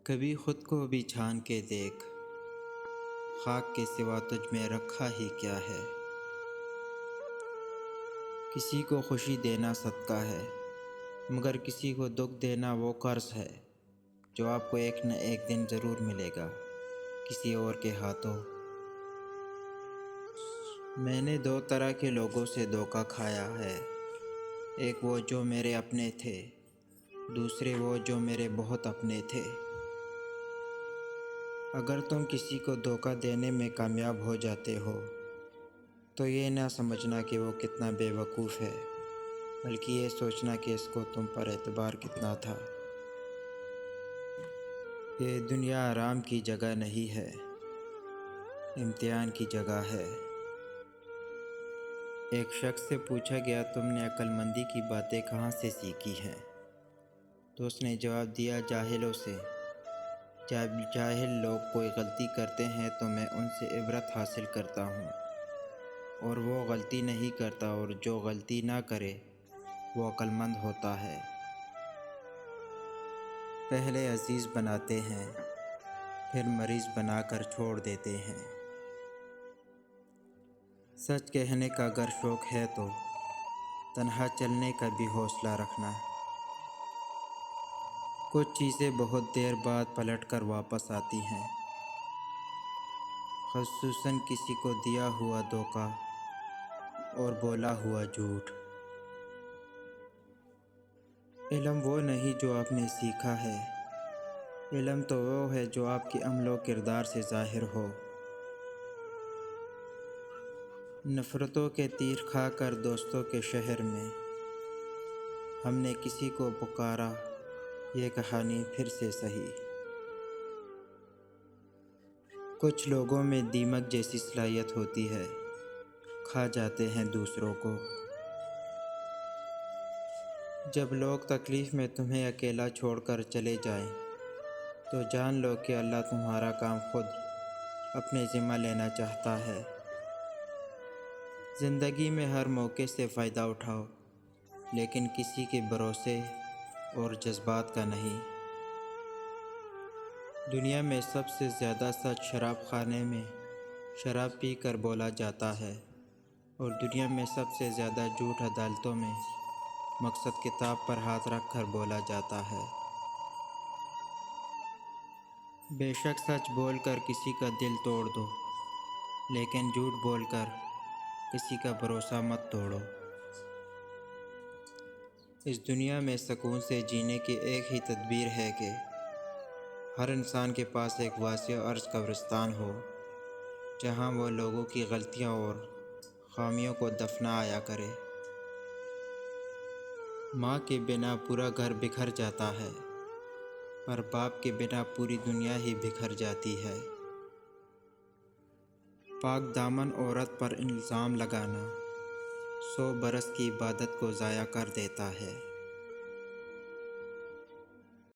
کبھی خود کو بھی چھان کے دیکھ، خاک کے سوا تجھ میں رکھا ہی کیا ہے۔ کسی کو خوشی دینا صدقہ ہے، مگر کسی کو دکھ دینا وہ قرض ہے، جو آپ کو ایک نہ ایک دن ضرور ملے گا کسی اور کے ہاتھوں۔ میں نے دو طرح کے لوگوں سے دھوکہ کھایا ہے، ایک وہ جو میرے اپنے تھے، دوسرے وہ جو میرے بہت اپنے تھے۔ اگر تم کسی کو دھوکہ دینے میں کامیاب ہو جاتے ہو تو یہ نہ سمجھنا کہ وہ کتنا بے وقوف ہے، بلکہ یہ سوچنا کہ اس کو تم پر اعتبار کتنا تھا۔ یہ دنیا آرام کی جگہ نہیں ہے، امتحان کی جگہ ہے۔ ایک شخص سے پوچھا گیا، تم نے عقل مندی کی باتیں کہاں سے سیکھی ہیں؟ تو اس نے جواب دیا، جاہلوں سے۔ جب جاہل لوگ کوئی غلطی کرتے ہیں تو میں ان سے عبرت حاصل کرتا ہوں، اور وہ غلطی نہیں کرتا، اور جو غلطی نہ کرے وہ عقل مند ہوتا ہے۔ پہلے عزیز بناتے ہیں، پھر مریض بنا کر چھوڑ دیتے ہیں۔ سچ کہنے کا اگر شوق ہے تو تنہا چلنے کا بھی حوصلہ رکھنا۔ کچھ چیزیں بہت دیر بعد پلٹ کر واپس آتی ہیں، خصوصاً کسی کو دیا ہوا دھوکہ اور بولا ہوا جھوٹ۔ علم وہ نہیں جو آپ نے سیکھا ہے، علم تو وہ ہے جو آپ کے عمل و کردار سے ظاہر ہو۔ نفرتوں کے تیر کھا کر دوستوں کے شہر میں ہم نے کسی کو پکارا، یہ کہانی پھر سے سہی۔ کچھ لوگوں میں دیمک جیسی صلاحیت ہوتی ہے، کھا جاتے ہیں دوسروں کو۔ جب لوگ تکلیف میں تمہیں اکیلا چھوڑ کر چلے جائیں تو جان لو کہ اللہ تمہارا کام خود اپنے ذمہ لینا چاہتا ہے۔ زندگی میں ہر موقع سے فائدہ اٹھاؤ، لیکن کسی کے بھروسے اور جذبات کا نہیں۔ دنیا میں سب سے زیادہ سچ شراب خانے میں شراب پی کر بولا جاتا ہے، اور دنیا میں سب سے زیادہ جھوٹ عدالتوں میں مقصد کتاب پر ہاتھ رکھ کر بولا جاتا ہے۔ بے شک سچ بول کر کسی کا دل توڑ دو، لیکن جھوٹ بول کر کسی کا بھروسہ مت توڑو۔ اس دنیا میں سکون سے جینے کی ایک ہی تدبیر ہے کہ ہر انسان کے پاس ایک واسع و عرض قبرستان ہو، جہاں وہ لوگوں کی غلطیاں اور خامیوں کو دفنایا کرے۔ ماں کے بنا پورا گھر بکھر جاتا ہے، پر باپ کے بنا پوری دنیا ہی بکھر جاتی ہے۔ پاک دامن عورت پر الزام لگانا 100 برس کی عبادت کو ضائع کر دیتا ہے۔